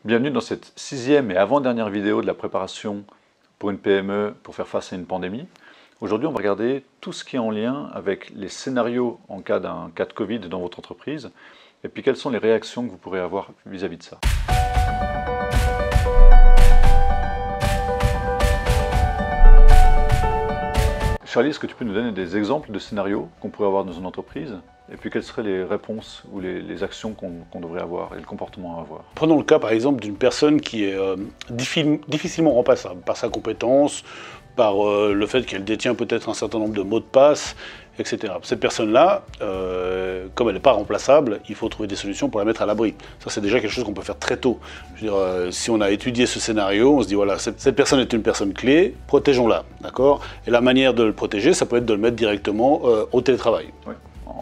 Bienvenue dans cette 6e et avant-dernière vidéo de la préparation pour une PME pour faire face à une pandémie. Aujourd'hui, on va regarder tout ce qui est en lien avec les scénarios en cas d'un cas de Covid dans votre entreprise et puis quelles sont les réactions que vous pourrez avoir vis-à-vis de ça. Charlie, est-ce que tu peux nous donner des exemples de scénarios qu'on pourrait avoir dans une entreprise? Et puis quelles seraient les réponses ou les actions qu'on devrait avoir et le comportement à avoir? Prenons le cas par exemple d'une personne qui est difficilement remplaçable par sa compétence, par le fait qu'elle détient peut-être un certain nombre de mots de passe, etc. Cette personne-là, comme elle n'est pas remplaçable, il faut trouver des solutions pour la mettre à l'abri. Ça, c'est déjà quelque chose qu'on peut faire très tôt. Je veux dire, si on a étudié ce scénario, on se dit voilà, cette personne est une personne clé, protégeons-la, d'accord? Et la manière de le protéger, ça peut être de le mettre directement au télétravail. Oui,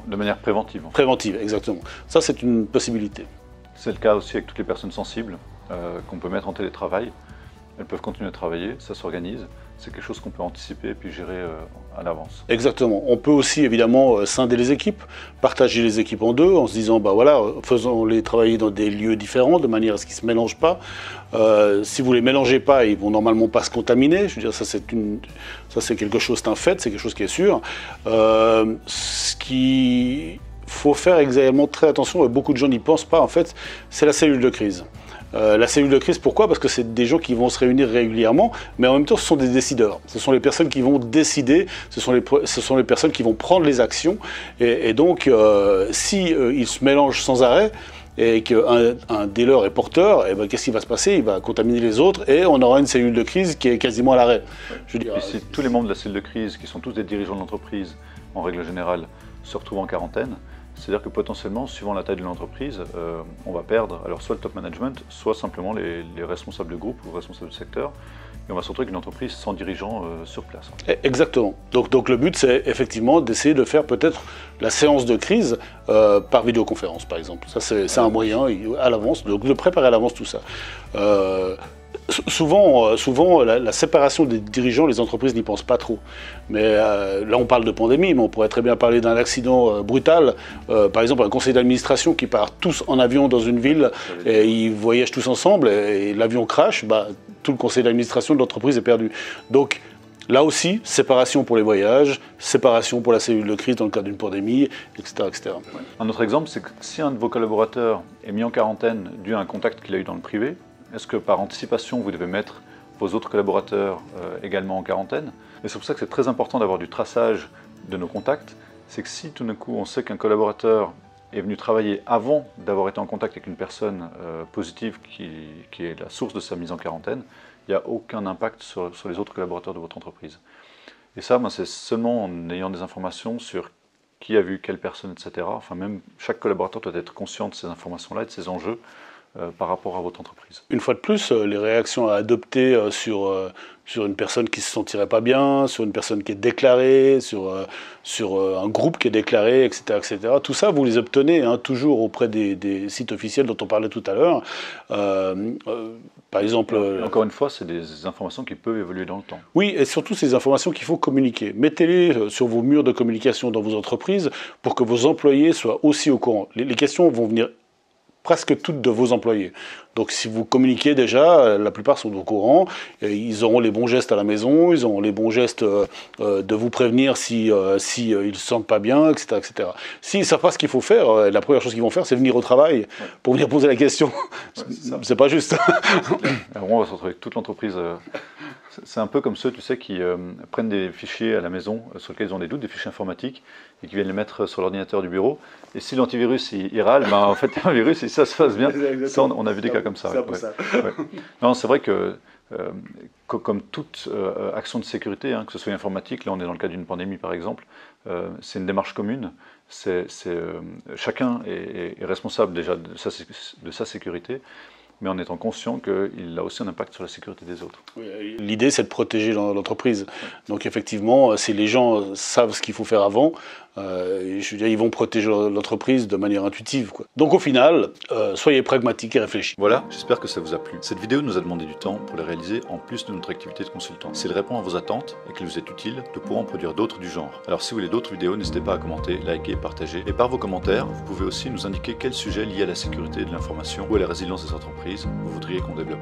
de manière préventive. Préventive, exactement. Ça, c'est une possibilité. C'est le cas aussi avec toutes les personnes sensibles qu'on peut mettre en télétravail. Elles peuvent continuer à travailler, ça s'organise. C'est quelque chose qu'on peut anticiper et puis gérer à l'avance. Exactement. On peut aussi évidemment scinder les équipes, partager les équipes en deux en se disant bah voilà, faisons-les travailler dans des lieux différents de manière à ce qu'ils ne se mélangent pas. Si vous ne les mélangez pas, ils ne vont normalement pas se contaminer. Je veux dire, ça c'est quelque chose, c'est un fait, c'est quelque chose qui est sûr. Ce qu'il faut faire également très attention, et beaucoup de gens n'y pensent pas en fait, c'est la cellule de crise. La cellule de crise, pourquoi? Parce que c'est des gens qui vont se réunir régulièrement, mais en même temps, ce sont des décideurs. Ce sont les personnes qui vont décider, ce sont les personnes qui vont prendre les actions. Et donc, si ils se mélangent sans arrêt, et qu'un dealer est porteur, et ben, qu'est-ce qui va se passer? Il va contaminer les autres, et on aura une cellule de crise qui est quasiment à l'arrêt. Et si tous les membres de la cellule de crise, qui sont tous des dirigeants de l'entreprise, en règle générale, se retrouvent en quarantaine, c'est-à-dire que potentiellement, suivant la taille de l'entreprise, on va perdre alors soit le top management, soit simplement les responsables de groupe ou responsables de secteur. Et on va se retrouver avec une entreprise sans dirigeant sur place. Exactement. Donc le but, c'est effectivement d'essayer de faire peut-être la séance de crise par vidéoconférence, par exemple. Ça, c'est un moyen à l'avance, donc de préparer à l'avance tout ça. Souvent, la séparation des dirigeants, les entreprises n'y pensent pas trop. Mais là, on parle de pandémie, mais on pourrait très bien parler d'un accident brutal. Par exemple, un conseil d'administration qui part tous en avion dans une ville et ils voyagent tous ensemble et l'avion crash, bah, tout le conseil d'administration de l'entreprise est perdu. Donc, là aussi, séparation pour les voyages, séparation pour la cellule de crise dans le cas d'une pandémie, etc. etc. Ouais. Un autre exemple, c'est que si un de vos collaborateurs est mis en quarantaine dû à un contact qu'il a eu dans le privé, est-ce que par anticipation, vous devez mettre vos autres collaborateurs également en quarantaine? Et c'est pour ça que c'est très important d'avoir du traçage de nos contacts. C'est que si tout d'un coup on sait qu'un collaborateur est venu travailler avant d'avoir été en contact avec une personne positive qui est la source de sa mise en quarantaine, il n'y a aucun impact sur les autres collaborateurs de votre entreprise. Et ça, c'est seulement en ayant des informations sur qui a vu quelle personne, etc. Enfin, même chaque collaborateur doit être conscient de ces informations-là et de ces enjeux par rapport à votre entreprise. Une fois de plus, les réactions à adopter sur une personne qui ne se sentirait pas bien, sur une personne qui est déclarée, sur un groupe qui est déclaré, etc., etc. Tout ça, vous les obtenez toujours auprès des sites officiels dont on parlait tout à l'heure. Par exemple... Encore une fois, c'est des informations qui peuvent évoluer dans le temps. Oui, et surtout ces informations qu'il faut communiquer. Mettez-les sur vos murs de communication dans vos entreprises pour que vos employés soient aussi au courant. Les questions vont venir presque toutes de vos employés. Donc si vous communiquez déjà, la plupart sont au courant, ils auront les bons gestes à la maison, ils auront les bons gestes de vous prévenir si ils ne se sentent pas bien, etc. etc. S'ils ne savent pas ce qu'il faut faire, la première chose qu'ils vont faire, c'est venir au travail pour venir poser la question. Ouais, c'est pas juste. Alors on va se retrouver avec toute l'entreprise. C'est un peu comme ceux, tu sais, qui prennent des fichiers à la maison sur lesquels ils ont des doutes, des fichiers informatiques, et qui viennent les mettre sur l'ordinateur du bureau. Et si l'antivirus il râle, ben, en fait, il y a un virus et ça se passe bien. Ça, on a vu des cas comme ça. Ouais. Ouais. Non, c'est vrai que, comme toute action de sécurité, que ce soit informatique, là on est dans le cas d'une pandémie par exemple, c'est une démarche commune. Chacun est responsable déjà de sa sécurité, mais en étant conscient qu'il a aussi un impact sur la sécurité des autres. L'idée, c'est de protéger l'entreprise. Donc effectivement, si les gens savent ce qu'il faut faire avant, Je veux dire, ils vont protéger l'entreprise de manière intuitive, quoi. Donc au final, soyez pragmatiques et réfléchis. Voilà, j'espère que ça vous a plu. Cette vidéo nous a demandé du temps pour la réaliser en plus de notre activité de consultant. Si elle répond à vos attentes et qu'elle vous est utile, nous pourrons en produire d'autres du genre. Alors si vous voulez d'autres vidéos, n'hésitez pas à commenter, liker, partager. Et par vos commentaires, vous pouvez aussi nous indiquer quel sujet lié à la sécurité de l'information ou à la résilience des entreprises vous voudriez qu'on développe.